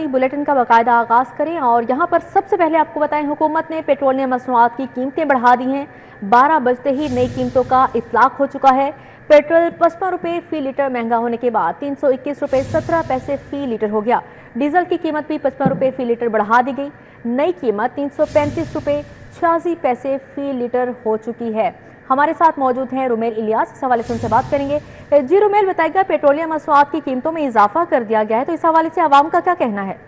Bulletin का बाकायदा आगाज़ करें और यहाँ पर सबसे पहले आपको बताएं, हुकूमत ने पेट्रोलियम मसनूआत की कीमतें बढ़ा दी हैं। 12 बजते ही नई कीमतों का इतलाक हो चुका है। पेट्रोल 55 रुपये फी लीटर महंगा होने के बाद 321 रुपये 17 पैसे फी लीटर हो गया। डीजल की कीमत भी 55 रुपये फी लीटर बढ़ा दी गई। नई कीमत 335 रुपये 86 पैसे फी लीटर हो चुकी है। हमारे साथ मौजूद हैं रुमेल इलियास, इस हवाले से उनसे बात करेंगे। जी रुमेल, बताइएगा, पेट्रोलियम मसनूआत की कीमतों में इजाफा कर दिया गया है, तो इस हवाले से आवाम का क्या कहना है?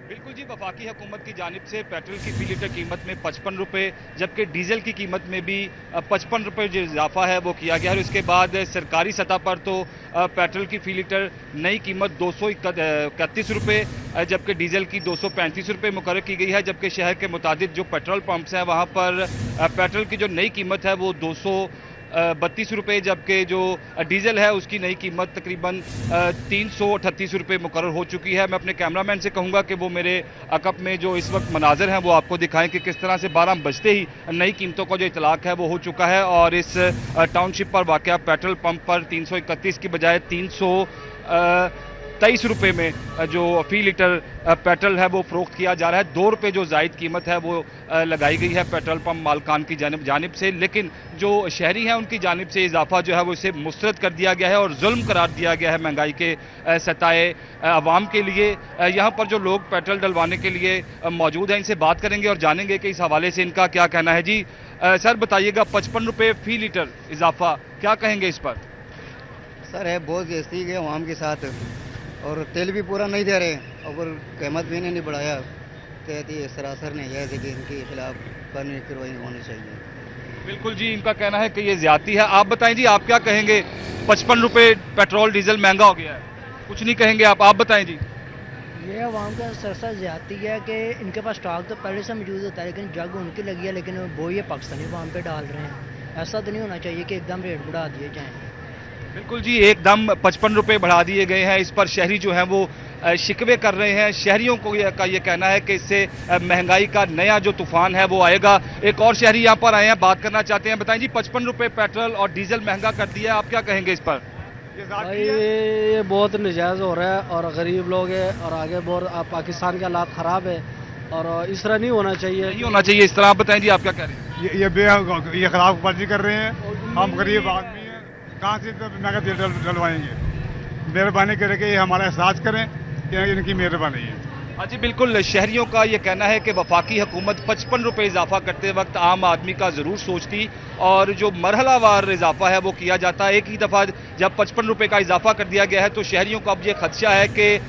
बिल्कुल जी, वफाकी हुकूमत की जानिब से पेट्रोल की फी लीटर कीमत में 55 रुपये, जबकि डीजल की कीमत में भी 55 रुपये जो इजाफा है वो किया गया है। और इसके बाद सरकारी सतह पर तो पेट्रोल की फी लीटर नई कीमत 231 रुपये, जबकि डीजल की 235 रुपये मुकर्रर की गई है। जबकि शहर के मुतादिद जो पेट्रोल पंप्स हैं वहाँ पर पेट्रोल की जो नई कीमत है वो 232 रुपये, जबकि जो डीजल है उसकी नई कीमत तकरीबन 338 रुपये मुकर्रर हो चुकी है। मैं अपने कैमरामैन से कहूँगा कि वो मेरे अकब में जो इस वक्त मनाजर हैं वो आपको दिखाएं कि किस तरह से 12 बजते ही नई कीमतों का जो इतलाक है वो हो चुका है। और इस टाउनशिप पर वाक़या पेट्रोल पंप पर 331 की बजाय 323 रुपये में जो फी लीटर पेट्रोल है वो फरोख्त किया जा रहा है। 2 रुपये जो जायद कीमत है वो लगाई गई है पेट्रोल पंप मालकान की जानिब से, लेकिन जो शहरी हैं उनकी जानिब से इजाफा जो है वो इसे मुस्तरद कर दिया गया है और जुल्म करार दिया गया है महंगाई के सताए अवाम के लिए। यहाँ पर जो लोग पेट्रोल डलवाने के लिए मौजूद हैं इनसे बात करेंगे और जानेंगे कि इस हवाले से इनका क्या कहना है। जी सर, बताइएगा, 55 रुपये फी लीटर इजाफा, क्या कहेंगे इस पर? सर है बहुत बेइज्जती है अवाम के साथ, और तेल भी पूरा नहीं दे रहे और कीमत भी नहीं बढ़ाया। कहती है सरासर नहीं है कि इनके खिलाफ कार्रवाई होनी चाहिए। बिल्कुल जी, इनका कहना है कि ये ज्यादती है। आप बताएं जी, आप क्या कहेंगे? 55 रुपये पेट्रोल डीजल महंगा हो गया है, कुछ नहीं कहेंगे आप बताएं जी। ये अवाम का सरसा ज्यादती है कि इनके पास स्टॉक तो पहले से मौजूद होता है, लेकिन जग उनकी लगी है, लेकिन वो ये पाकिस्तानी अवाम पे डाल रहे हैं। ऐसा तो नहीं होना चाहिए कि एकदम रेट बढ़ा दिए जाएँ। बिल्कुल जी, एकदम 55 रुपये बढ़ा दिए गए हैं। इस पर शहरी जो हैं वो शिकवे कर रहे हैं। शहरियों को का ये कहना है कि इससे महंगाई का नया जो तूफान है वो आएगा। एक और शहरी यहाँ पर आए हैं, बात करना चाहते हैं। बताएं जी, 55 रुपये पेट्रोल और डीजल महंगा कर दिया, आप क्या कहेंगे इस पर? भाई ये बहुत नाजायज़ हो रहा है और गरीब लोग हैं और आगे बहुत पाकिस्तान के हालात ख़राब है और इस तरह नहीं होना चाहिए। नहीं होना चाहिए इस तरह। आप बताएं जी, आप क्या कह रहे हैं? ये खिलाफ वर्जी कर रहे हैं। हम गरीब आदमी कहाँ से महंगा तेल डलवाएंगे? मेहरबानी करके ये हमारा एहसास करें कि इनकी मेहरबानी है। हाँ जी, बिल्कुल, शहरियों का ये कहना है कि वफाकी हुकूमत 55 रुपये इजाफा करते वक्त आम आदमी का ज़रूर सोचती, और जो मरहलावार इजाफा है वो किया जाता है। एक ही दफ़ा जब 55 रुपये का इजाफा कर दिया गया है तो शहरियों को अब ये खदशा है कि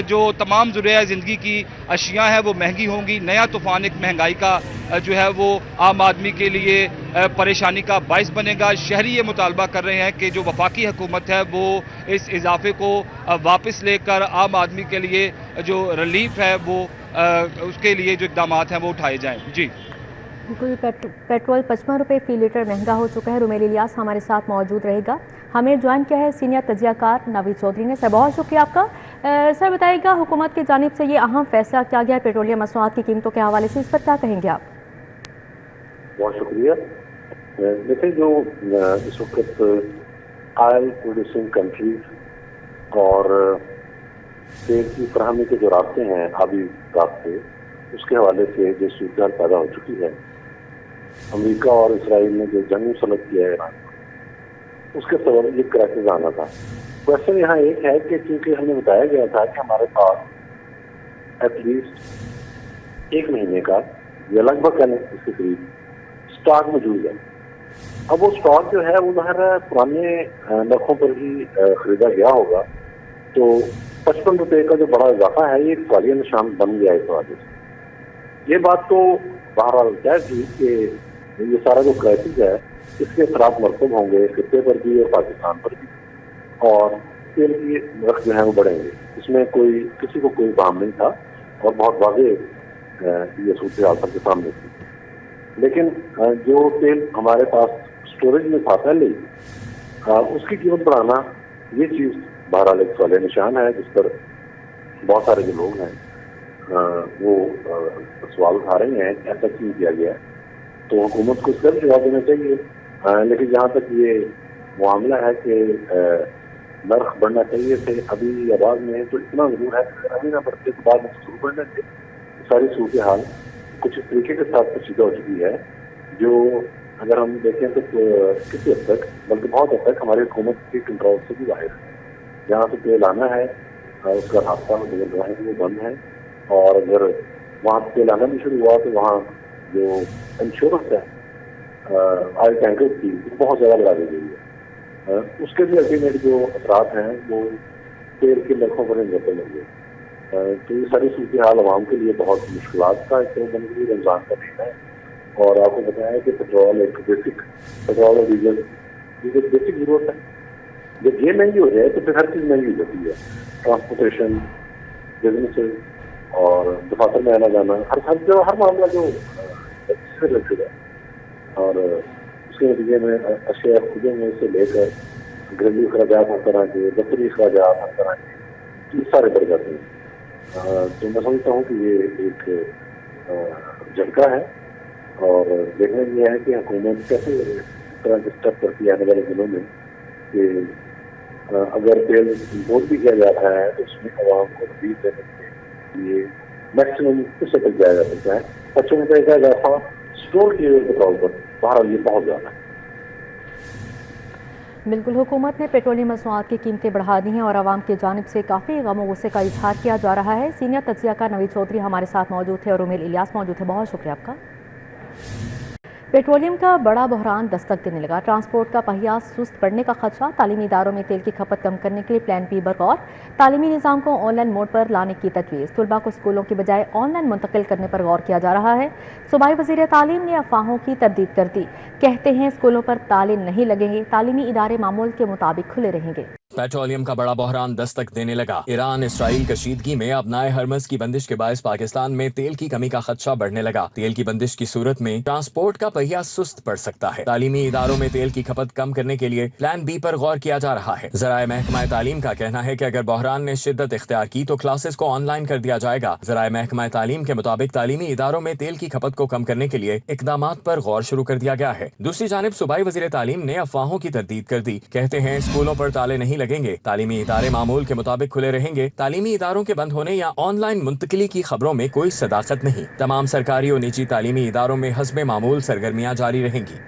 जो तमाम ज़रूरियात ज़िंदगी की अशिया हैं वो महंगी होंगी। नया तूफ़ान एक महंगाई का जो है वो आम आदमी के लिए परेशानी का बाइस बनेगा। शहरी ये मुतालबा कर रहे हैं कि जो वफाकी हुकूमत है वो इस इजाफे को वापस लेकर आम आदमी के लिए जो रिलीफ है वो उसके लिए जो इक़दाम हैं वो उठाए जाएं। जी बिल्कुल, पेट्रोल 55 रुपये फी लीटर महंगा हो चुका है। रुमेल इलियास हमारे साथ मौजूद रहेगा। हमें ज्वाइन किया है सीनियर तजियाकार नावीद चौधरी ने। सर, बहुत शुक्रिया आपका। सर, बताइएगा, हुकूमत की जानिब से ये अहम फैसला किया गया है पेट्रोलियम मसनूआत की कीमतों के हवाले से, इस पर क्या कहेंगे आप? बहुत शुक्रिया। देखिए, जो इस वक्त ऑयल प्रोड्यूसिंग कंट्रीज और तेल की फराहमी के जो रास्ते हैं, आबी रास्ते, उसके हवाले से जो सूरत पैदा हो चुकी है, अमेरिका और इसराइल ने जो जंग मुसल्लत किया है ईरान, उसके सबब ये क्राइसिस आना था। क्वेश्चन यहाँ एक है कि क्योंकि हमें बताया गया था कि हमारे पास एटलीस्ट 1 महीने का या लगभग इसके करीब स्टॉक मौजूद है। अब वो स्टॉक जो है वो ज़ाहिर है पुराने नरखों पर ही खरीदा गया होगा, तो 55 रुपये का जो बड़ा इजाफा है ये एक सवालिया निशान बन गया इस वजह से। ये बात तो बहरहाल तय थी कि ये सारा जो क्राइसिस है इसके खिलाफ मरतब होंगे खिते पर भी और पाकिस्तान पर भी, और तेल की रख जो है वो बढ़ेंगे। इसमें किसी को कोई काम नहीं था और बहुत वाज़ेह ये सूरत हाल सबके सामने थी। लेकिन जो तेल हमारे पास स्टोरेज में था पहले ही, उसकी कीमत बढ़ाना ये चीज़ बहरहाल एक सवाल निशान है जिस पर बहुत सारे जो लोग हैं वो सवाल उठा रहे हैं ऐसा क्यों किया गया है। तो हुकूमत को इसका भी जवाब देना चाहिए। लेकिन जहाँ तक ये मामला है कि नर्ख बढ़ना चाहिए थे, अभी आवाज में है तो इतना जरूर है, अगर अभी ना बढ़ते तो बाद में जरूर बढ़ने थे। सारी सूरत हाल कुछ इस तरीके के साथ पोशीदा हो चुकी है जो अगर हम देखें तो किसी हद तक, बल्कि बहुत हद तक हमारी हुकूमत के कंट्रोल से भी बाहर है। जहाँ से तेल आना है उसका रास्ता वो बंद है, और अगर वहाँ से तेल आना भी शुरू हुआ तो वहाँ जो इंश्योरेंस है ऑयल टैंकर की बहुत ज़्यादा बढ़ा दी गई है। उसके भी अल्टीमेट जो असरात हैं वो तेल के नरखों पर निर्भर लगे। तो ये सारी सूरत हाल आवाम के लिए बहुत मुश्किलात का एक बन गई। रमज़ान का महीना है और आपको बताया कि पेट्रोल एक बेसिक, पेट्रोल और डीजल ये एक बेसिक जरूरत है। जब ये महंगी हो जाए तो फिर हर चीज़ महंगी हो जाती है, ट्रांसपोर्टेशन, बिजनेस और दफातर में आना जाना, हर मामला जो इससे रिलेटेड है। और उसके नतीजे में अशिया खुदों में से लेकर घरेलू अखराजात हर तरह के, दफ्तरी अखराजात हर तरह के, ये सारे बढ़ जाते हैं। तो मैं समझता हूँ कि ये एक झटका है और देखना ये है कि हुकूमत कैसे इस तरह के स्टेप करती है आने वाले दिनों में कि अगर तेल इम्पोर्ट भी किया जा रहा है तो उसमें आवाम को रिलीफ देने के लिए मैक्सिमम किस तक जाया जा सकता है। 25 रुपये का इजाफा स्टोर किए हुए पेट्रोल पर बहरहाल ये बहुत ज़्यादा है। बिल्कुल, हुकूमत ने पेट्रोलियम मसनूआत की कीमतें बढ़ा दी हैं और आवाम की जानिब से काफ़ी गम गुस्से का इजहार किया जा रहा है। सीनियर तज्जियाकार नवीद चौधरी हमारे साथ मौजूद थे और उमेर इलियास मौजूद है। बहुत शुक्रिया आपका। पेट्रोलियम का बड़ा बहरान दस्तक देने लगा, ट्रांसपोर्ट का पहिया सुस्त पड़ने का खदशा, तालीमी इदारों में तेल की खपत कम करने के लिए प्लान बी बगौर, तालीमी निज़ाम को ऑनलाइन मोड पर लाने की तजवीज़, तलबा को स्कूलों की बजाय ऑनलाइन मुंतकिल करने पर गौर किया जा रहा है। सूबाई वज़ीर तालीम ने अफवाहों की तरदीद कर दी, कहते हैं स्कूलों पर ताले नहीं लगेंगे, तालीमी इदारे मामूल के मुताबिक खुले रहेंगे। पेट्रोलियम का बड़ा बहरान दस्तक देने लगा। ईरान इसराइल कशीदगी में अपनाए हरमज की बंदिश के बायस पाकिस्तान में तेल की कमी का खदशा बढ़ने लगा। तेल की बंदिश की सूरत में ट्रांसपोर्ट का पहिया सुस्त पड़ सकता है। तालीमी इदारों में तेल की खपत कम करने के लिए प्लान बी पर गौर किया जा रहा है। ज़राए महकमा तालीम का कहना है कि अगर बहरान ने शिद्दत इख्तियार की तो क्लासेस को ऑनलाइन कर दिया जाएगा। ज़राए महकमा तालीम के मुताबिक तालीमी इदारों में तेल की खपत को कम करने के लिए इकदामात पर गौर शुरू कर दिया गया है। दूसरी जानिब सूबाई वज़ीर तालीम ने अफवाहों की तरदीद कर दी, कहते हैं स्कूलों पर ताले नहीं लगेंगे, तालीमी इदारे मामूल के मुताबिक खुले रहेंगे। तालीमी इदारों के बंद होने या ऑनलाइन मुंतकिली की खबरों में कोई सदाकत नहीं। तमाम सरकारी और निजी तालीमी इदारों में हस्बे मामूल सरगर्मियां जारी रहेंगी।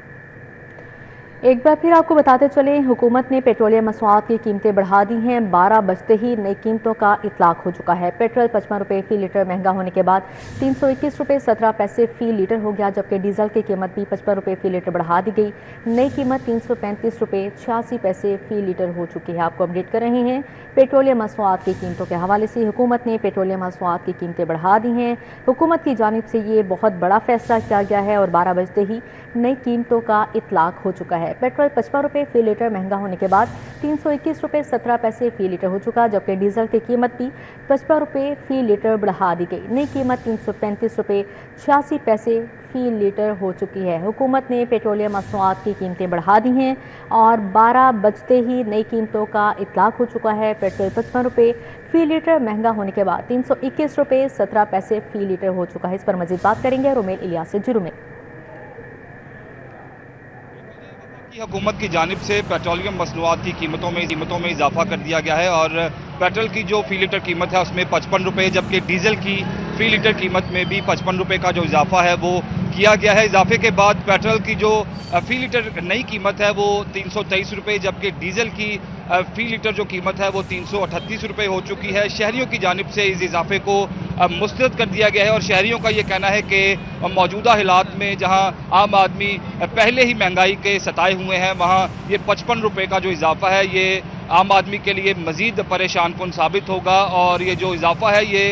एक बार फिर आपको बताते चलें, हुकूमत ने पेट्रोलियम मसनूआत की कीमतें बढ़ा दी हैं। 12 बजते ही नई कीमतों का इतलाक हो चुका है। पेट्रोल 55 रुपये फी लीटर महंगा होने के बाद 321 रुपये 17 पैसे फी लीटर हो गया, जबकि डीजल की कीमत भी 55 रुपये फी लीटर बढ़ा दी गई। नई कीमत 335 रुपये 86 पैसे फी लीटर हो चुकी है। आपको अपडेट कर रहे हैं पेट्रोलियम मसनूआत की कीमतों के हवाले से। हुकूमत ने पेट्रोलियम मसनूआत की कीमतें बढ़ा दी हैं। हुकूमत की जानिब से ये बहुत बड़ा फैसला किया गया है और 12 बजते ही नई कीमतों का इतलाक हो चुका है। पेट्रोल 55 रुपये फी लीटर महंगा होने के बाद 321 रुपये 17 पैसे फी लीटर हो चुका, जबकि डीजल की कीमत भी 55 रुपये फी लीटर बढ़ा दी गई। नई कीमत 335 रुपये 86 पैसे फी लीटर हो चुकी है। हुकूमत ने पेट्रोलियम मसनूआत की कीमतें बढ़ा दी हैं और 12 बजते ही नई कीमतों का इतलाक हो चुका है। पेट्रोल 55 रुपये फी लीटर महंगा होने के बाद 321 रुपये 17 पैसे फी लीटर हो चुका है। इस पर मजीद बात करेंगे रुमेल इलियास से। जुरुमेल, हुकूमत की जानिब से पेट्रोलियम मसनूआत की कीमतों में इजाफा कर दिया गया है और पेट्रोल की जो फी लीटर कीमत है उसमें 55 रुपये, जबकि डीजल की फी लीटर कीमत में भी 55 रुपये का जो इजाफा है वो किया गया है। इजाफे के बाद पेट्रोल की जो फी लीटर नई कीमत है वो 323 रुपये, जबकि डीजल की फी लीटर जो कीमत है वो 338 रुपये हो चुकी है। शहरियों की जानिब से इस इजाफे को मुस्तरद कर दिया गया है और शहरियों का ये कहना है कि मौजूदा हालात में जहां आम आदमी पहले ही महंगाई के सताए हुए हैं, वहां ये 55 रुपये का जो इजाफा है ये आम आदमी के लिए मजीद परेशान कुन साबित होगा और ये जो इजाफा है ये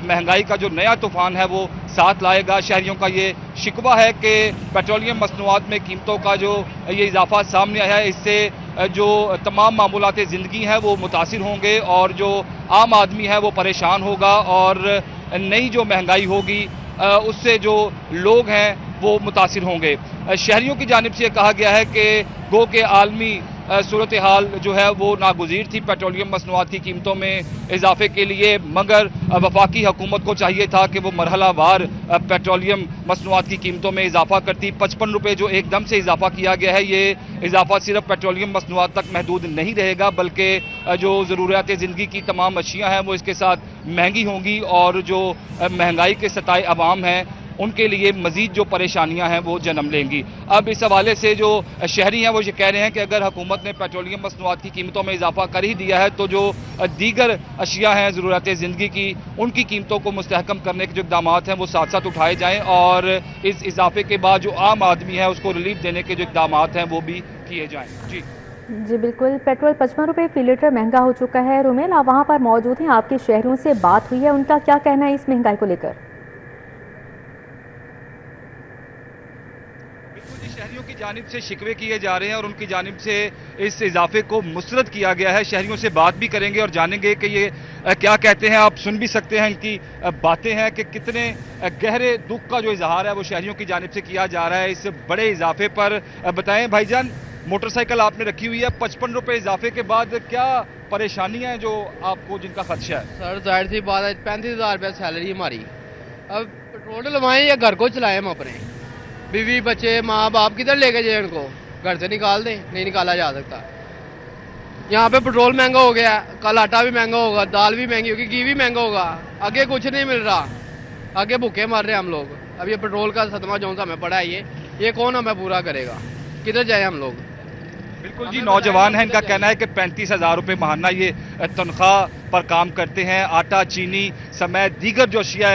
महंगाई का जो नया तूफान है वो साथ लाएगा। शहरियों का ये शिकवा है कि पेट्रोलियम मसनूआत में कीमतों का जो ये इजाफा सामने आया है इससे जो तमाम मामूलात ज़िंदगी हैं वो मुतासिर होंगे और जो आम आदमी है वो परेशान होगा और नई जो महंगाई होगी उससे जो लोग हैं वो मुतासिर होंगे। शहरियों की जानिब से कहा गया है कि गो के आलमी सूरत हाल जो है वो नागुज़ीर थी पेट्रोलियम मसनूआत की कीमतों में इजाफे के लिए, मगर वफाकी हुकूमत को चाहिए था कि वो मरहलावार पेट्रोलियम मसनूआत की कीमतों में इजाफा करती। 55 रुपये जो एकदम से इजाफा किया गया है, ये इजाफा सिर्फ पेट्रोलियम मसनूआत तक महदूद नहीं रहेगा, बल्कि जो ज़रूरियात ज़िंदगी की तमाम अशियाँ हैं वो इसके साथ महंगी होंगी, और जो महंगाई के सताए अवाम हैं उनके लिए मजीद जो परेशानियां हैं वो जन्म लेंगी। अब इस हवाले से जो शहरी हैं वो ये कह रहे हैं कि अगर हुकूमत ने पेट्रोलियम मसनूआत की कीमतों में इजाफा कर ही दिया है तो जो दीगर अशिया हैं ज़रूरत ज़िंदगी की, उनकी कीमतों को मुस्तहकम करने के जो इक़दाम हैं वो साथ साथ उठाए जाएँ, और इस इजाफे के बाद जो आम आदमी है उसको रिलीफ देने के जो इक़दाम हैं वो भी किए जाएँ। जी बिल्कुल, पेट्रोल 55 रुपये फी लीटर महंगा हो चुका है। रुमेल, आप वहाँ पर मौजूद हैं, आपके शहरियों से बात हुई है, उनका क्या कहना है इस महंगाई को लेकर? शहरियों की जानिब से शिकवे किए जा रहे हैं और उनकी जानिब से इस इजाफे को मुस्तरद किया गया है। शहरियों से बात भी करेंगे और जानेंगे कि ये क्या कहते हैं। आप सुन भी सकते हैं इनकी बातें हैं कि कितने गहरे दुख का जो इजहार है वो शहरियों की जानिब से किया जा रहा है इस बड़े इजाफे पर। बताएं भाईजान, मोटरसाइकिल आपने रखी हुई है, 55 रुपये इजाफे के बाद क्या परेशानियां हैं जो आपको जिनका खदशा है? सर जाहिर सी बात है, 35,000 रुपये सैलरी हमारी, अब पेट्रोल डलवाएं या घर को चलाएं हम अपने? बीवी बच्चे माँ बाप किधर लेके जाए उनको? घर से निकाल दें, नहीं निकाला जा सकता। यहाँ पे पेट्रोल महंगा हो गया, कल आटा भी महंगा होगा, दाल भी महंगी होगी, घी भी महंगा होगा, आगे कुछ नहीं मिल रहा, आगे भूखे मर रहे हैं हम लोग। अब ये पेट्रोल का सदमा जो सा हमें पड़ा है, ये कौन हमें पूरा करेगा? किधर जाए हम लोग? बिल्कुल जी, नौजवान है, इनका कहना है कि 35,000 रुपये महाना ये तनख्वाह पर काम करते हैं। आटा, चीनी समेत दीगर जो अशिया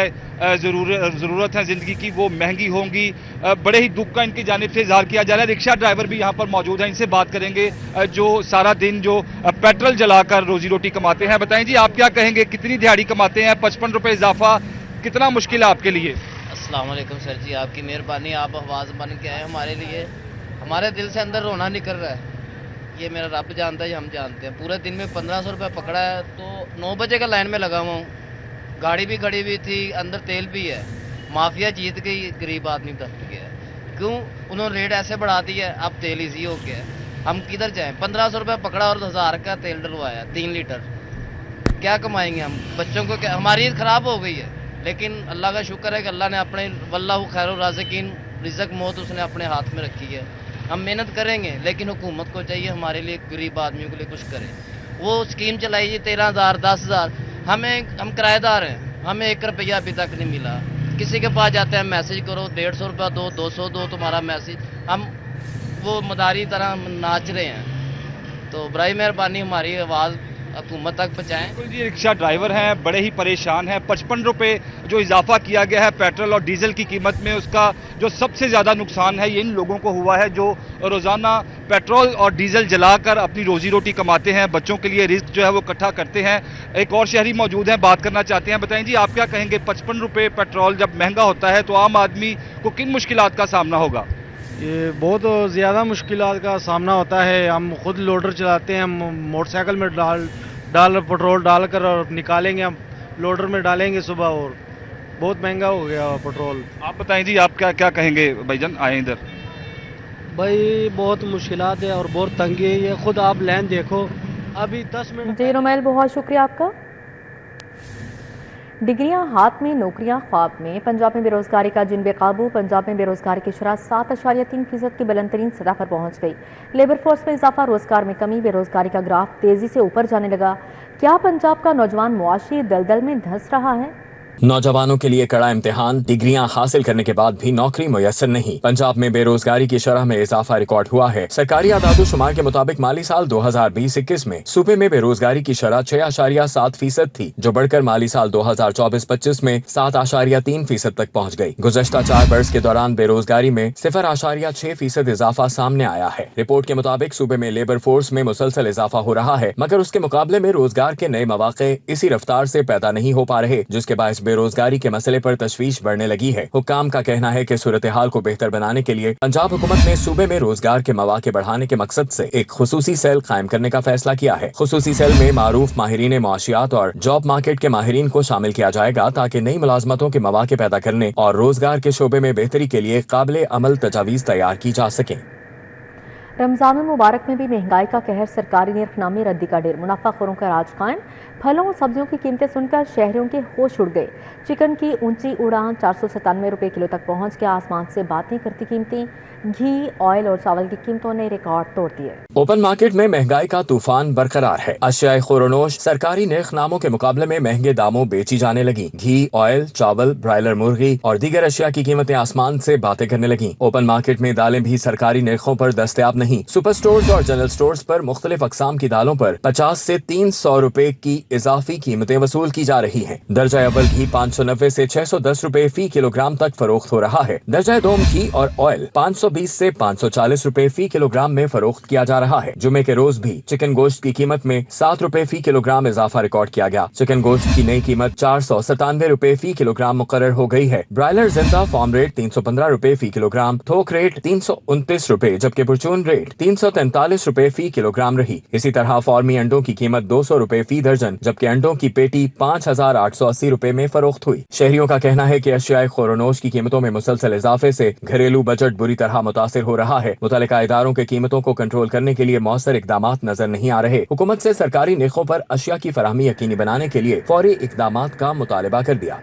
ज़रूरत है ज़िंदगी की वो महंगी होंगी। बड़े ही दुख का इनकी जानिब से इजहार किया जा रहा है। रिक्शा ड्राइवर भी यहाँ पर मौजूद हैं, इनसे बात करेंगे जो सारा दिन जो पेट्रोल जलाकर रोजी रोटी कमाते हैं। बताएं जी, आप क्या कहेंगे, कितनी दिहाड़ी कमाते हैं? 55 रुपये इजाफा कितना मुश्किल है आपके लिए? अस्सलाम वालेकुम सर जी, आपकी मेहरबानी, आप आवाज़ बन के आए हमारे लिए। हमारे दिल से अंदर रोना निकल रहा है। ये मेरा रब जानता है, हम जानते हैं। पूरे दिन में 1500 रुपये पकड़ा है, तो 9 बजे का लाइन में लगा हुआ हूँ, गाड़ी भी खड़ी हुई थी, अंदर तेल भी है। माफिया जीत गई, गरीब आदमी दब गया है। क्यों उन्होंने रेट ऐसे बढ़ा दी है? अब तेल इजी हो गया है, हम किधर जाएं? 1500 रुपये पकड़ा और 1000 का तेल डलवाया, 3 लीटर। क्या कमाएंगे हम? बच्चों को क्या? हमारी ईद खराब हो गई है, लेकिन अल्लाह का शुक्र है कि अल्लाह ने अपने वल्लाहु खैरुर राज़िकीन, रिज़्क़ मौत उसने अपने हाथ में रखी है। हम मेहनत करेंगे, लेकिन हुकूमत को चाहिए हमारे लिए, गरीब आदमियों के लिए कुछ करे। वो स्कीम चलाई 13,000 10,000, हम किराएदार हैं, हमें 1 रुपया अभी तक नहीं मिला। किसी के पास जाते हैं, मैसेज करो 150 रुपया दो, 200 दो, तुम्हारा मैसेज। हम वो मदारी तरह नाच रहे हैं। तो बराए मेहरबानी हमारी आवाज़ हुकूमत तक पहुँचाएं। बिल्कुल जी, रिक्शा ड्राइवर हैं, बड़े ही परेशान हैं। 55 रुपये जो इजाफा किया गया है पेट्रोल और डीजल की कीमत में, उसका जो सबसे ज़्यादा नुकसान है ये इन लोगों को हुआ है जो रोज़ाना पेट्रोल और डीजल जलाकर अपनी रोजी रोटी कमाते हैं, बच्चों के लिए रिस्क जो है वो इकट्ठा करते हैं। एक और शहरी मौजूद हैं, बात करना चाहते हैं। बताएं जी, आप क्या कहेंगे, 55 रुपये पेट्रोल जब महंगा होता है तो आम आदमी को किन मुश्किलात का सामना होगा? ये बहुत ज़्यादा मुश्किलात का सामना होता है। हम खुद लोडर चलाते हैं, हम मोटरसाइकिल में डाल पेट्रोल डालकर और निकालेंगे, हम लोडर में डालेंगे सुबह, और बहुत महंगा हो गया पेट्रोल। आप बताएं जी, आप क्या क्या कहेंगे? भाईजान आए इधर। भाई बहुत मुश्किलात है और बहुत तंगी है, ये खुद आप लाइन देखो अभी 10 मिनट। जी रुमेल, बहुत शुक्रिया आपका। डिग्रियां हाथ में, नौकरियां ख्वाब में। पंजाब में बेरोजगारी का जिन बेकाबू। पंजाब में बेरोजगारी की शरह 7.3% की बुलंद तरीन सतह पर पहुंच गई। लेबर फोर्स में इजाफा, रोजगार में कमी, बेरोजगारी का ग्राफ तेजी से ऊपर जाने लगा। क्या पंजाब का नौजवान मुआशी दलदल में धंस रहा है? नौजवानों के लिए कड़ा इम्तिहान। डिग्रियां हासिल करने के बाद भी नौकरी मुयस्सर नहीं। पंजाब में बेरोजगारी की शरह में इजाफा रिकॉर्ड हुआ है। सरकारी आदादोशुमार के मुताबिक माली साल 2020-21 में सूबे में बेरोजगारी की शरह 6.7% थी, जो बढ़कर माली साल 2024-25 में 7.3% तक पहुँच गई। गुज़श्ता 4 बरस के दौरान बेरोजगारी में 0.6% इजाफा सामने आया है। रिपोर्ट के मुताबिक सूबे में लेबर फोर्स में मुसलसल इजाफा हो रहा है, मगर उसके मुकाबले में रोजगार के नए मौके इसी रफ्तार से पैदा नहीं हो पा रहे, जिसके बायस बेरोजगारी के मसले पर तशवीश बढ़ने लगी है। हुक्काम का कहना है कि सूरत हाल को बेहतर बनाने के लिए पंजाब हुकूमत ने सूबे में रोजगार के मौके बढ़ाने के मकसद से एक खुसूसी सेल कायम करने का फैसला किया है। खुसूसी सेल में मारूफ माहिरीन मुआशियात और जॉब मार्केट के माहिरीन को शामिल किया जाएगा, ताकि नई मुलाजमतों के मौके पैदा करने और रोजगार के शोबे में बेहतरी के लिए काबिल अमल तजावीज तैयार की जा सके। रमजान मुबारक में भी महंगाई का कहर, सरकारी निर्खनामे रद्दी का ढेर, मुनाफाखोरों का राज कायम। फलों और सब्जियों की कीमतें सुनकर शहरियों के होश उड़ गए। चिकन की ऊंची उड़ान 497 रुपए किलो तक पहुंच के आसमान से बातें करती कीमतें। घी, ऑयल और चावल की कीमतों ने रिकॉर्ड तोड़ दिए। ओपन मार्केट में महंगाई का तूफान बरकरार है। अशियाए खुरोनोश सरकारी निर्खनामों के मुकाबले में महंगे दामों बेची जाने लगी। घी, ऑयल, चावल, ब्रायलर मुर्गी और दीगर अशिया की कीमतें आसमान से बातें करने लगी। ओपन मार्केट में दालें भी सरकारी निर्खों पर दस्तयाब नहीं। सुपर स्टोर्स और जनरल स्टोर्स पर मुख्तलिफ अकसाम की दालों पर 50 से 300 रुपए की इजाफी कीमतें वसूल की जा रही हैं। दर्जा अव्वल घी 590 से 610 रुपए फी किलोग्राम तक फरोख्त हो रहा है। दर्जा दोम घी और ऑयल 520 से 540 रुपए फी किलोग्राम में फरोख्त किया जा रहा है। जुमे के रोज भी चिकन गोश्त की कीमत में 7 रुपए फी किलोग्राम इजाफा रिकॉर्ड किया गया। चिकन गोश्त की नई कीमत 497 रुपए फी किलोग्राम मुकर्रर हो गई है। ब्रायलर जिंदा फार्म रेट 315 रुपए फी किलोग्राम, थोक रेट 329 रुपए जबकि परचून रेट 343 रुपए फी किलोग्राम रही। इसी तरह फार्मी अंडों की कीमत 200 रुपए फी दर्जन जबकि अंडों की पेटी 5880 रुपए में फरोख्त हुई। शहरियों का कहना है कि अशियाए खुरोनोश की कीमतों में मुसलसल इजाफे से घरेलू बजट बुरी तरह मुतासिर हो रहा है। मुतल्लिका इदारों के कीमतों को कंट्रोल करने के लिए मौसर इकदामात नजर नहीं आ रहे। हुकूमत से सरकारी निर्खों पर अशिया की फराहमी यकीनी बनाने के लिए फौरी इकदामात का मुतालबा कर दिया।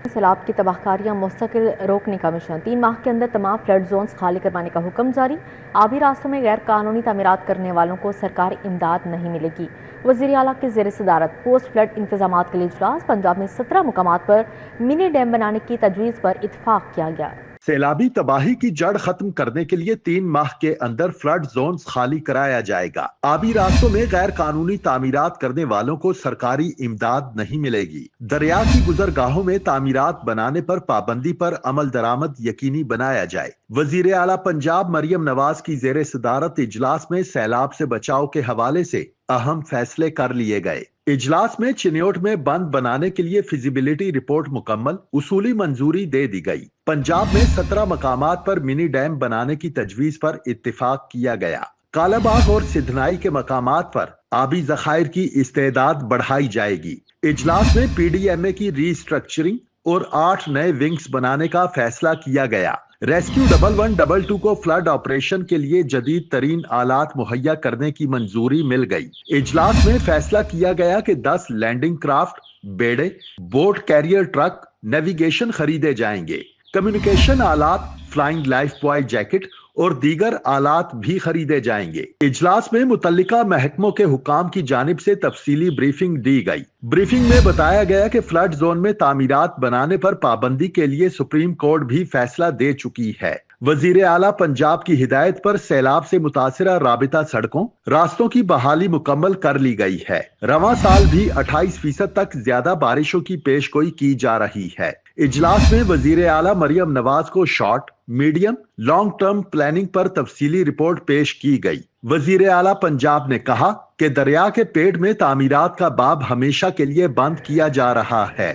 सैलाब की तबाहकारियां मुस्तकिल रोकने का मिशन, 3 माह के अंदर तमाम फ्लड जोन्स खाली करवाने का हुक्म जारी। आबी रास्तों में गैर कानूनी तामीरात करने वालों को सरकारी इमदाद नहीं मिलेगी। वज़ीर आला की ज़ेर सदारत पोस्ट फ्लड इंतजामात के लिए इजलास। पंजाब में 17 मुकामात पर मिनी डैम बनाने की तजवीज़ पर इत्तफाक किया गया। सैलाबी तबाही की जड़ खत्म करने के लिए 3 माह के अंदर फ्लड जोन्स खाली कराया जाएगा। आबी रास्तों में गैर कानूनी तामीरात करने वालों को सरकारी इमदाद नहीं मिलेगी। दरिया की गुजरगाहों में तामीरात बनाने पर पाबंदी पर अमल दरामद यकीनी बनाया जाए। वजीर आला पंजाब मरियम नवाज की जेर सदारत इजलास में सैलाब से बचाव के हवाले से अहम फैसले कर लिए गए। इजलास में चिन्योट में बंद बनाने के लिए फिजिबिलिटी रिपोर्ट मुकम्मल, उसूली मंजूरी दे दी गई। पंजाब में 17 मकामात पर मिनी डैम बनाने की तजवीज पर इत्तिफाक किया गया। कालाबाग और सिद्धनाई के मकामात पर आबी जखायर की इस्तेदाद बढ़ाई जाएगी। इजलास में PDMA की रीस्ट्रक्चरिंग और 8 नए विंग्स बनाने का फैसला किया गया। रेस्क्यू 1122 को फ्लड ऑपरेशन के लिए जदीद तरीन आलात मुहैया करने की मंजूरी मिल गई। इजलास में फैसला किया गया कि 10 लैंडिंग क्राफ्ट, बेड़े, बोट कैरियर ट्रक, नेविगेशन खरीदे जाएंगे। कम्युनिकेशन आलात, फ्लाइंग लाइफ बॉय जैकेट और दीगर आलात भी खरीदे जाएंगे। इजलास में मुतल्लिका महकमों के हुकाम की जानिब से तफसीली ब्रीफिंग दी गई। ब्रीफिंग में बताया गया कि फ्लड जोन में तामीरात बनाने पर पाबंदी के लिए सुप्रीम कोर्ट भी फैसला दे चुकी है। वजीर आला पंजाब की हिदायत पर सैलाब से मुतासिरा राबिता सड़कों, रास्तों की बहाली मुकम्मल कर ली गई है। रवां साल भी 28% तक ज्यादा बारिशों की पेशगोई की जा रही है। इजलास में वजीर आला मरियम नवाज को short, medium, long term planning पर तफसीली रिपोर्ट पेश की गई। वजीर आला पंजाब ने कहा कि दरिया के पेट में तामीरात का बाब हमेशा के लिए बंद किया जा रहा है।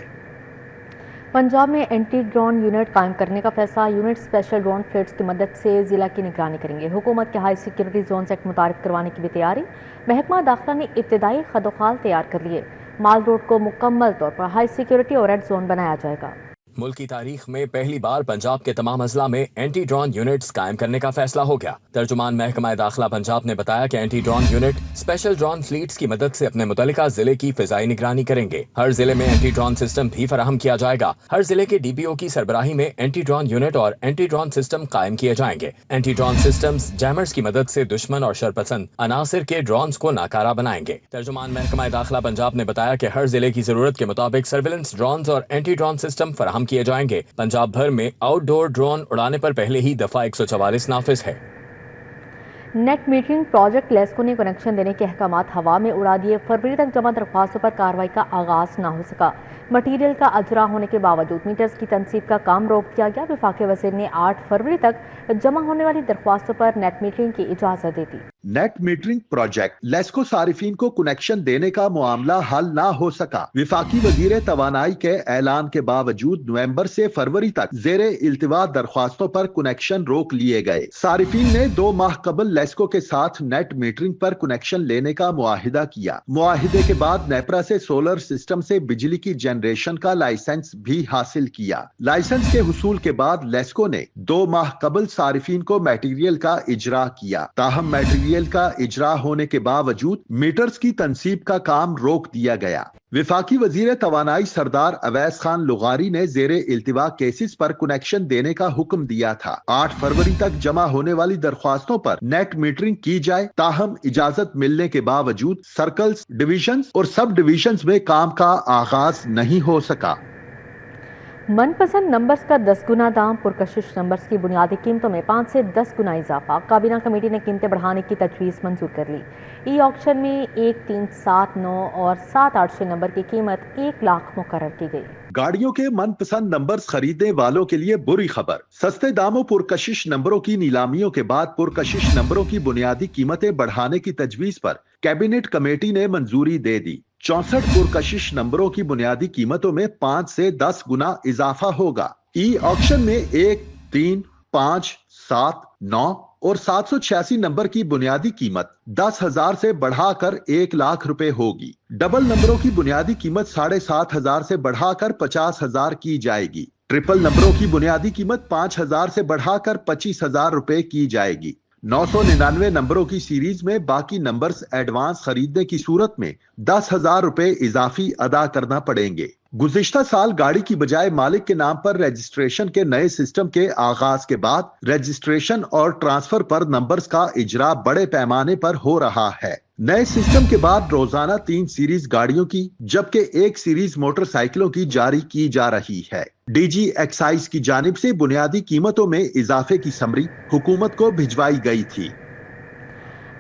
पंजाब में एंटी ड्रोन यूनिट कायम करने का फैसला। यूनिट स्पेशल ड्रोन फ्लीट्स की मदद से जिला की निगरानी करेंगे। हुकूमत के हाई सिक्योरिटी जोन एक्ट मुतारिफ करवाने की भी तैयारी। महकमा दाखिला ने इब्तदाई खदोखाल तैयार कर लिए। माल रोड को मुकम्मल तौर पर हाई सिक्योरिटी और रेड जोन बनाया जाएगा। मुल्क की तारीख में पहली बार पंजाब के तमाम अजला में एंटी ड्रोन यूनिट्स कायम करने का फैसला हो गया। तर्जुमान महकमा दाखिला पंजाब ने बताया कि anti drone unit special drone fleets की मदद से अपने मुतल्लिका जिले की फिजाई निगरानी करेंगे। हर जिले में एंटी ड्रोन सिस्टम भी फराहम किया जाएगा। हर जिले के DPO की सरबराही में एंटी ड्रोन यूनिट और एंटी ड्रोन सिस्टम कायम किए जाएंगे। एंटी ड्रोन सिस्टम्स जैमर्स की मदद से दुश्मन और शरपसंद अनासिर के ड्रोन्स को नाकारा बनाएंगे। तर्जुमान महकमा दाखिला पंजाब ने बताया कि हर जिले की जरूरत के मुताबिक सर्विलेंस ड्रोन्स और एंटी ड्रोन सिस्टम फराहम किए जाएंगे। पंजाब भर में आउटडोर ड्रोन उड़ाने पर पहले ही दफा 144 नाफिज है। नेट मीटरिंग प्रोजेक्ट लेस्को ने कनेक्शन देने के अहकामात हवा में उड़ा दिए। फरवरी तक जमा दरख्वास्तों पर कार्रवाई का आगाज न हो सका। मटीरियल का अजरा होने के बावजूद मीटर्स की तनसीब का काम रोक दिया गया। वफाकी वज़ीर ने 8 फरवरी तक जमा होने वाली दरख्वास्तों पर नेट मीटरिंग की इजाज़त दे दी। नेट मीटरिंग प्रोजेक्ट लेस्को सारिफीन को कनेक्शन देने का मामला हल ना हो सका। विफाकी वजीर तवानाई के ऐलान के बावजूद नवंबर से फरवरी तक जेरे इल्तिवा दरख्वास्तों पर कनेक्शन रोक लिए गए। सारिफीन ने 2 माह कबल लेस्को के साथ नेट मीटरिंग पर कनेक्शन लेने का मुआहिदा किया। मुआहिदे के बाद नेपरा से सोलर सिस्टम से बिजली की जनरेशन का लाइसेंस भी हासिल किया। लाइसेंस के हुसूल के बाद लेस्को ने 2 माह कबल सारिफीन को मटेरियल का इजरा किया। ताहम मटेरियल का इजरा होने के बावजूद मीटर्स की तनसीब का काम रोक दिया गया। विफाकी वजीर तवानाई सरदार अवैस खान लुगारी ने जेरे इल्तिवा केसेस पर कनेक्शन देने का हुक्म दिया था। 8 फरवरी तक जमा होने वाली दरख्वास्तों पर नेट मीटरिंग की जाए। ताहम इजाजत मिलने के बावजूद सर्कल्स, डिविजन्स और सब डिविजन्स में काम का आगाज नहीं हो सका। मनपसंद नंबर्स का 10 गुना दाम, पुरकशिश नंबर्स की बुनियादी कीमतों में 5 से 10 गुना इजाफा। काबीना कमेटी ने कीमतें बढ़ाने की तजवीज़ मंजूर कर ली। ई ऑक्शन में 1, 3, 7, 9 और 7, 8 6 नंबर की कीमत 1 लाख मुकर्रर की गई। गाड़ियों के मनपसंद नंबर्स खरीदने वालों के लिए बुरी खबर। सस्ते दामों पुरकशिश नंबरों की नीलामियों के बाद पुरकशिश नंबरों की बुनियादी कीमतें बढ़ाने की तजवीज पर कैबिनेट कमेटी ने मंजूरी दे दी। 64 पुरकशिश नंबरों की बुनियादी कीमतों में 5 से 10 गुना इजाफा होगा। ई ऑक्शन में 1, 3, 5, 7, 9 और 786 नंबर की बुनियादी कीमत 10,000 से बढ़ाकर 1 लाख रुपए होगी। डबल नंबरों की बुनियादी कीमत 7,500 से बढ़ाकर 50,000 की जाएगी। ट्रिपल नंबरों की बुनियादी कीमत 5,000 से बढ़ाकर 25,000 रुपए की जाएगी। 999 नंबरों की सीरीज में बाकी नंबर्स एडवांस खरीदने की सूरत में 10,000 रुपए इजाफी अदा करना पड़ेंगे। गुज़िश्ता साल गाड़ी की बजाय मालिक के नाम पर रजिस्ट्रेशन के नए सिस्टम के आगाज के बाद रजिस्ट्रेशन और ट्रांसफर पर नंबर्स का इजरा बड़े पैमाने पर हो रहा है। नए सिस्टम के बाद रोजाना 3 सीरीज गाड़ियों की जबकि 1 सीरीज मोटरसाइकिलों की जारी की जा रही है। डीजी एक्साइज की जानिब से बुनियादी कीमतों में इजाफे की समरी हुकूमत को भिजवाई गई थी।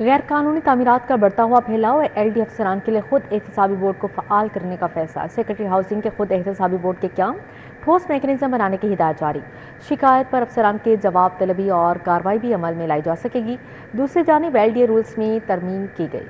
गैर कानूनी तामीरात का बढ़ता हुआ फैलाव, LD अफसरान के लिए खुद एहतसाबी बोर्ड को फ़आल करने का फैसला। सेक्रेटरी हाउसिंग के खुद एहतसाबी बोर्ड के क्याम, ठोस मैकेनिज्म बनाने की हिदायत जारी। शिकायत पर अफसरान के जवाब तलबी और कार्रवाई भी अमल में लाई जा सकेगी। दूसरी जानिब LDA रूल्स में तरमीम की गई।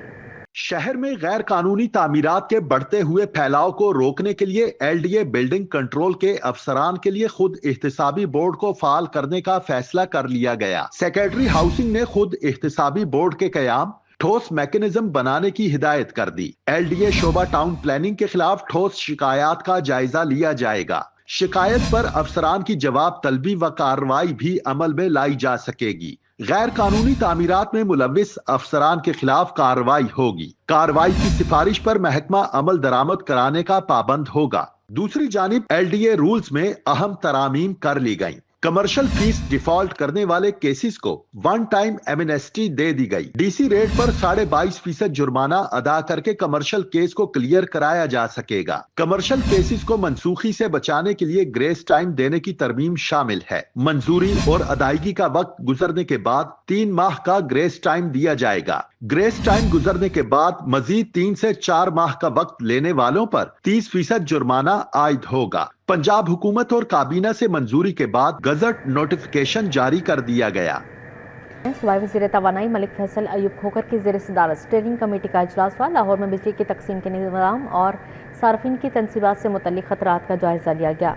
शहर में गैर कानूनी तामीरात के बढ़ते हुए फैलाव को रोकने के लिए LDA बिल्डिंग कंट्रोल के अफसरान के लिए खुद एहतसाबी बोर्ड को फाल करने का फैसला कर लिया गया। सेक्रेटरी हाउसिंग ने खुद एहतसाबी बोर्ड के कयाम, ठोस मैकेनिज्म बनाने की हिदायत कर दी। LDA शोबा टाउन प्लानिंग के खिलाफ ठोस शिकायत का जायजा लिया जाएगा। शिकायत पर अफसरान की जवाब तलबी व कार्रवाई भी अमल में लाई जा सकेगी। गैर कानूनी तामीरात में मुलविस अफसरान के खिलाफ कार्रवाई होगी। कार्रवाई की सिफारिश पर महकमा अमल दरामद कराने का पाबंद होगा। दूसरी जानिब LDA रूल्स में अहम तरामीम कर ली गई। कमर्शियल फीस डिफॉल्ट करने वाले केसेस को 1 टाइम एमनेस्टी दे दी गई। DC रेट पर 22.5% जुर्माना अदा करके कमर्शियल केस को क्लियर कराया जा सकेगा। कमर्शियल केसेस को मनसूखी से बचाने के लिए ग्रेस टाइम देने की तरमीम शामिल है। मंजूरी और अदायगी का वक्त गुजरने के बाद 3 माह का ग्रेस टाइम दिया जाएगा। ग्रेस टाइम गुजरने के बाद मजीद 3 से 4 माह का वक्त लेने वालों पर 30% जुर्माना आयद होगा। पंजाब हुकूमत और काबीना से मंजूरी के बाद गजट नोटिफिकेशन जारी कर दिया गया। सूबाई वज़ीर तवानाई मलिक फैसल अयूब खोखर की ज़ेर सदारत स्टीयरिंग कमेटी का इजलास हुआ। लाहौर में बिजली की तकसीम के निज़ाम और सार्फिन की तनसीबात से मुतल्लिक़ खतरात का जायजा लिया गया।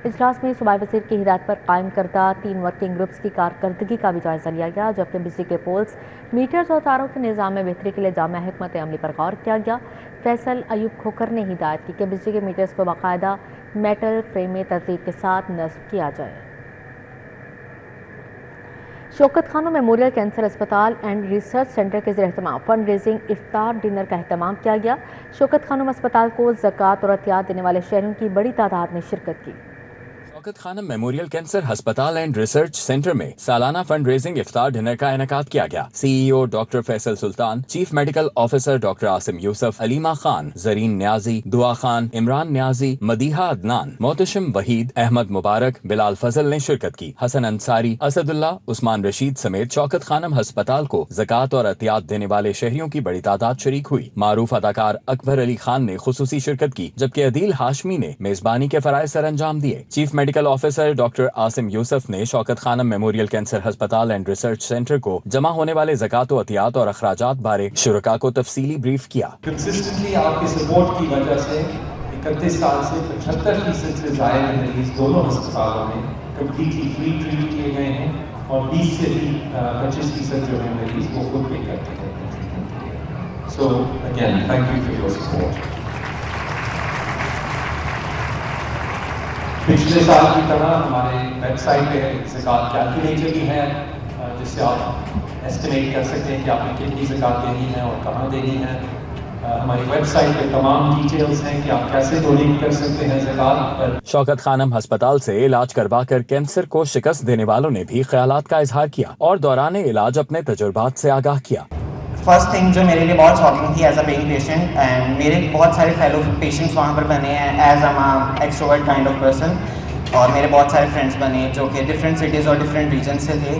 इजलास में सूबाई वज़ीर की हिदायत पर कायम करदा 3 वर्किंग ग्रुप्स की कारकर्दगी का भी जायजा लिया गया, जबकि बिजली के पोल्स, मीटर्स और तारों के निज़ाम में बेहतरी के लिए जामा हिकमत अमली पर गौर किया गया। फैसल अयूब खोखर ने हिदायत की कि बिजली के मीटर्स को बाकायदा मेटल फ्रेम में तरतीब के साथ नस्ब किया जाए। शौकत खानों मेमोरियल कैंसर अस्पताल एंड रिसर्च सेंटर के ज़ेर-ए-एहतमाम फंड रेजिंग इफ्तार डिनर का अहतमाम किया गया। शौकत खानों अस्पताल को ज़कात और अतियात देने वाले शहरियों की बड़ी तादाद ने शिरकत की। शौकत खानम मेमोरियल कैंसर अस्पताल एंड रिसर्च सेंटर में सालाना फंड रेजिंग इफ्तार डिनर का इनेकाद किया गया। CEO doctor Faisal Sultan, chief medical officer doctor Asim Yusuf, Aleema Khan, Zareen Niazi, Dua Khan, Imran Niazi, Madiha Adnan, Mohtashim Waheed, Ahmad मुबारक, बिलाल फजल ने शिरकत की। हसन अंसारी, असदुल्ला, उस्मान रशीद समेत शौकत खानम अस्पताल को ज़कात और अतियात देने वाले शहरियों की बड़ी तादाद शरीक हुई। मारूफ अदाकार अकबर अली खान ने खुसूसी शिरकत की, जबकि अदील हाशमी ने मेजबानी के फराइज सर अंजाम दिए। Chief medical officer doctor Asim Yusuf ने शौकत खानम मेमोरियल कैंसर अस्पताल एंड रिसर्च सेंटर को जमा होने वाले ज़कात व अतियात और अखराजात बारे शुरका को तफसीली ब्रीफ किया। कंसिस्टेंटली आपकी सपोर्ट की वजह से 31 साल से 75% से ज़ायद मरीज दोनों अस्पतालों में कम्प्लीटली फ्री ट्रीट किए गए हैं और 20 से भी 25% जो है मरीज वो खुद पे करते हैं। So again, thank you for your support. पिछले साल की तरह हमारे वेबसाइट पे ज़कात कैलकुलेटर भी है जिससे आप एस्टिमेट कर सकते हैं कि आपने कितनी ज़कात देनी है और कहाँ देनी है। हमारी वेबसाइट पे तमाम डिटेल्स हैं कि आप कैसे डोनेट कर सकते हैं ज़कात पर। शौकत खानम अस्पताल से इलाज करवा कर कैंसर को शिकस्त देने वालों ने भी ख्यालात का इजहार किया और दौरान इलाज अपने तजुर्बात से आगाह किया। फर्स्ट थिंग जो मेरे लिए बहुत शॉकिंग थी as a paying patient, and मेरे बहुत सारे फेलो पेशेंट्स वहाँ पर बने हैं as am extrovert kind of person, और मेरे बहुत सारे फ्रेंड्स बने जो कि डिफरेंट सिटीज़ और डिफरेंट रीजन से थे,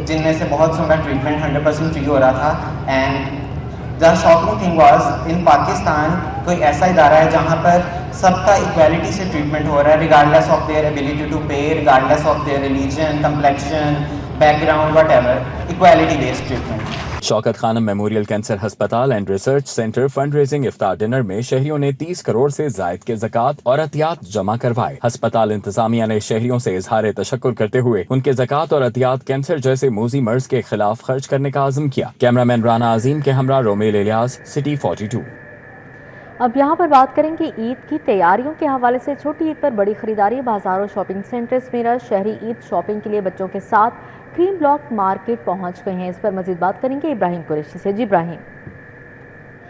जिनमें से बहुत से का ट्रीटमेंट 100% फ्री हो रहा था। And the shocking thing was in Pakistan कोई ऐसा इदारा है जहाँ पर सबका इक्वालिटी से ट्रीटमेंट हो रहा है, regardless of their ability to pay, regardless of their religion, complexion, background, whatever, equality based treatment. Shaukat Khanum memorial cancer अस्पताल and research centre fund raising इफ्तार डिनर में शहरियों ने 30 करोड़ से जायद के ज़कात और अतियात जमा करवाए। अस्पताल इंतजामिया ने शहरियों से इजहार तशक्कुर करते हुए उनके ज़कात और अतियात कैंसर जैसे मूजी मर्ज के खिलाफ खर्च करने का आज़म किया। कैमरामैन राना अजीम के हमरा रोमेल इलियास, सिटी 42। अब यहाँ पर बात करेंगे ईद की तैयारियों के हवाले से। छोटी ईद पर बड़ी खरीदारी, बाजारों, शॉपिंग सेंटर्स में शहरी ईद शॉपिंग के लिए बच्चों के साथ क्रीम ब्लॉक मार्केट पहुँच गए हैं। इस पर मजीद बात करेंगे इब्राहिम कुरैशी से। जी इब्राहिम।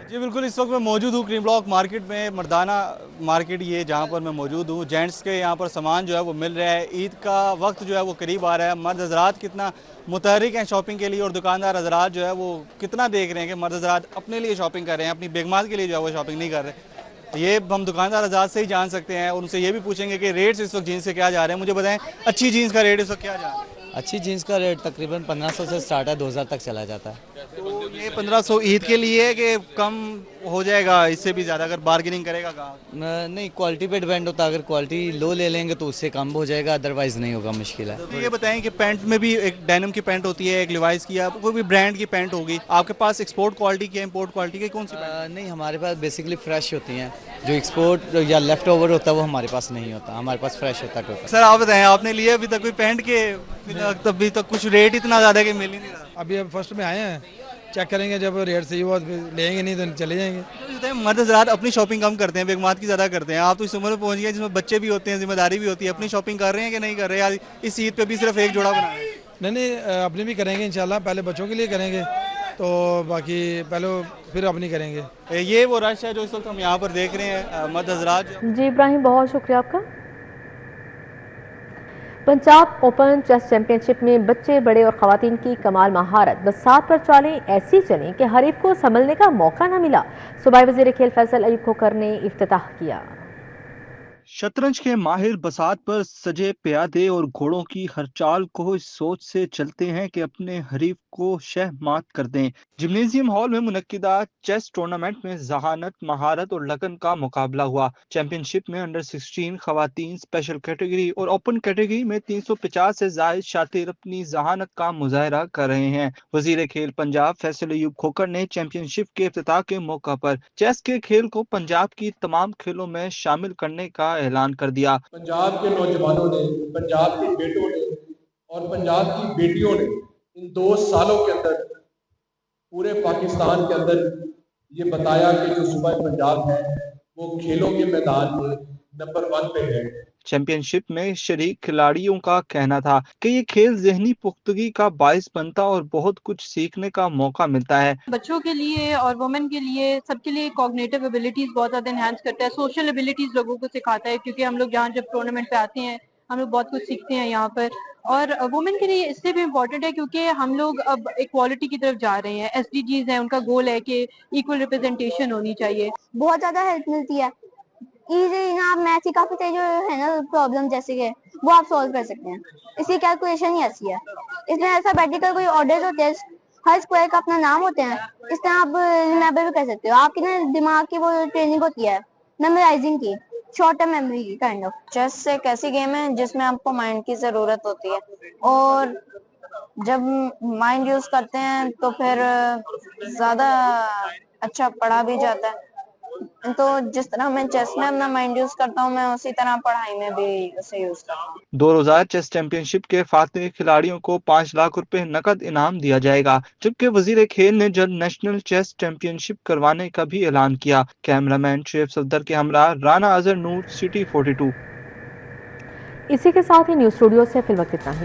जी बिल्कुल, इस वक्त मैं मौजूद हूँ क्रीम ब्लॉक मार्केट में, मर्दाना मार्केट ये जहाँ पर मैं मौजूद हूँ। जेंट्स के यहाँ पर सामान जो है वो मिल रहा है। ईद का वक्त जो है वो करीब आ रहा है। मर्द हजरात कितना मुतहरिक हैं शॉपिंग के लिए और दुकानदार हजरात जो है वो कितना देख रहे हैं कि मर्द हजरात अपने लिए शॉपिंग कर रहे हैं, अपनी बेगमात के लिए जो है वो शॉपिंग नहीं कर रहे। ये हम दुकानदार हजरात से ही जान सकते हैं और उनसे ये भी पूछेंगे कि रेट्स इस वक्त जीन्स के क्या जा रहे हैं। मुझे बताएं, अच्छी जीन्स का रेट इस वक्त क्या जा रहा है? अच्छी जीन्स का रेट तकरीबन 1500 से स्टार्ट है, 2000 तक चला जाता है। तो ये 1500 ईद के लिए कि कम हो जाएगा इससे भी ज़्यादा अगर बार्गेनिंग करेगा कहाँ? नहीं, क्वालिटी पे डिपेंड होता है। अगर क्वालिटी लो ले लेंगे तो उससे कम हो जाएगा, अदरवाइज नहीं होगा, मुश्किल है। तो ये बताएं कि पैंट में भी एक डेनिम की पैंट होती है, एक लिवाइस की, कोई भी ब्रांड की पैंट होगी। आपके पास एक्सपोर्ट क्वालिटी की, इम्पोर्ट क्वालिटी की कौन सी पैंट? नहीं, हमारे पास बेसिकली फ्रेश होती हैं। जो एक्सपोर्ट या लेफ्ट ओवर होता है वो हमारे पास नहीं होता, हमारे पास फ्रेश होता है टोटल। सर आप बताएं, आपने लिए अभी तक कोई पैंट के? तभी तक कुछ रेट इतना ज़्यादा कि मिल ही नहीं रहा। अभी अब फर्स्ट में आए हैं, चेक करेंगे, जब रेट सही हुआ लेंगे, नहीं तो चले जाएंगे। तो मर्द हज़रात अपनी शॉपिंग कम करते हैं, बेगमात की ज़्यादा करते हैं। आप तो इस उम्र में पहुंच गए जिसमें बच्चे भी होते हैं, जिम्मेदारी भी होती है। अपनी शॉपिंग कर रहे हैं कि नहीं कर रहे हैं? इस ईद पे भी सिर्फ एक जोड़ा बना है? नहीं, अपनी भी करेंगे इंशाल्लाह। पहले बच्चों के लिए करेंगे तो बाकी पहले फिर अपनी करेंगे। ये वो रश है जो इस वक्त हम यहाँ पर देख रहे हैं, मर्द हज़रात। जी इब्राहिम, बहुत शुक्रिया आपका। पंजाब ओपन चेस चैंपियनशिप में बच्चे, बड़े और खवातीन की कमाल महारत। बस साथ पर चालें ऐसी चलें कि हरीफ को संभलने का मौका न मिला। सूबाई वज़ीर खेल फैसल अयूब खोखर ने इफ्तिताह किया। शतरंज के माहिर बसात पर सजे प्यादे और घोड़ों की हर चाल को इस सोच से चलते हैं कि अपने हरीफ को शह मात कर दें। जिम्नेजियम हॉल में मुनक्किदा चेस टूर्नामेंट में जहानत, महारत और लगन का मुकाबला हुआ। चैंपियनशिप में अंडर 16 खवातीन स्पेशल कैटेगरी और ओपन कैटेगरी में 350 से जायद शातिर अपनी जहानत का मुजाहरा कर रहे हैं। वजीर खेल पंजाब फैसल अयूब खोखर ने चैंपियनशिप के इफ्तिताह के मौका पर चेस के खेल को पंजाब की तमाम खेलों में शामिल करने का ऐलान कर दिया। पंजाब के नौजवानों ने, पंजाब के बेटों ने और पंजाब की बेटियों ने इन 2 सालों के अंदर पूरे पाकिस्तान के अंदर ये बताया कि जो सूबा पंजाब है वो खेलों के मैदान में नंबर 1 पे है। चैंपियनशिप में शरीक खिलाड़ियों का कहना था कि ये खेल ज़हनी पुख्तगी का बाइस बनता और बहुत कुछ सीखने का मौका मिलता है। बच्चों के लिए और वुमेन के लिए, सबके लिए कॉग्निटिव एबिलिटीज बहुत ज्यादा एनहांस करता है, सोशल एबिलिटीज लोगों को सिखाता है, क्योंकि हम लोग यहाँ जब टूर्नामेंट पे आते हैं हम लोग बहुत कुछ सीखते हैं यहाँ पर। और वुमेन के लिए इसलिए भी इम्पोर्टेंट है क्योंकि हम लोग अब इक्वालिटी की तरफ जा रहे हैं। SDGs है, उनका गोल है कि इक्वल रिप्रेजेंटेशन होनी चाहिए। बहुत ज्यादा हेल्प मिलती है। इजी ना, आप मैथ की काफी सारी जो है ना प्रॉब्लम जैसे कि वो आप सॉल्व कर सकते हैं। इसकी कैलकुलेशन ही ऐसी है। इसमें अल्फाबेटिकल कोई ऑर्डर्स होते हैं, हर स्क्वायर का अपना नाम होते हैं। इस तरह आप रिमेम्बर भी कर सकते हो। आपकी ना दिमाग की वो ट्रेनिंग होती है मेमोराइजिंग की, शॉर्ट टर्म मेमोरी की काइंड ऑफ। चेस एक ऐसी गेम है जिसमें आपको माइंड की जरूरत होती है, और जब माइंड यूज करते हैं तो फिर ज्यादा अच्छा पढ़ा भी जाता है। तो जिस तरह मैं चेस में अपना माइंड यूज करता हूँ, मैं उसी तरह पढ़ाई में भी उसे यूज करता हूँ। 2000 चेस चैंपियनशिप के फातह खिलाड़ियों को 5 लाख रुपए नकद इनाम दिया जाएगा, जबकि वजीर खेल ने जल्द नेशनल चेस चैंपियनशिप करवाने का भी ऐलान किया। कैमरामैन शेफ सफदर के हमरा राना अजहर, नूर सिटी 42। इसी के साथ ही न्यूज स्टूडियो से फिलहाल इतना ही।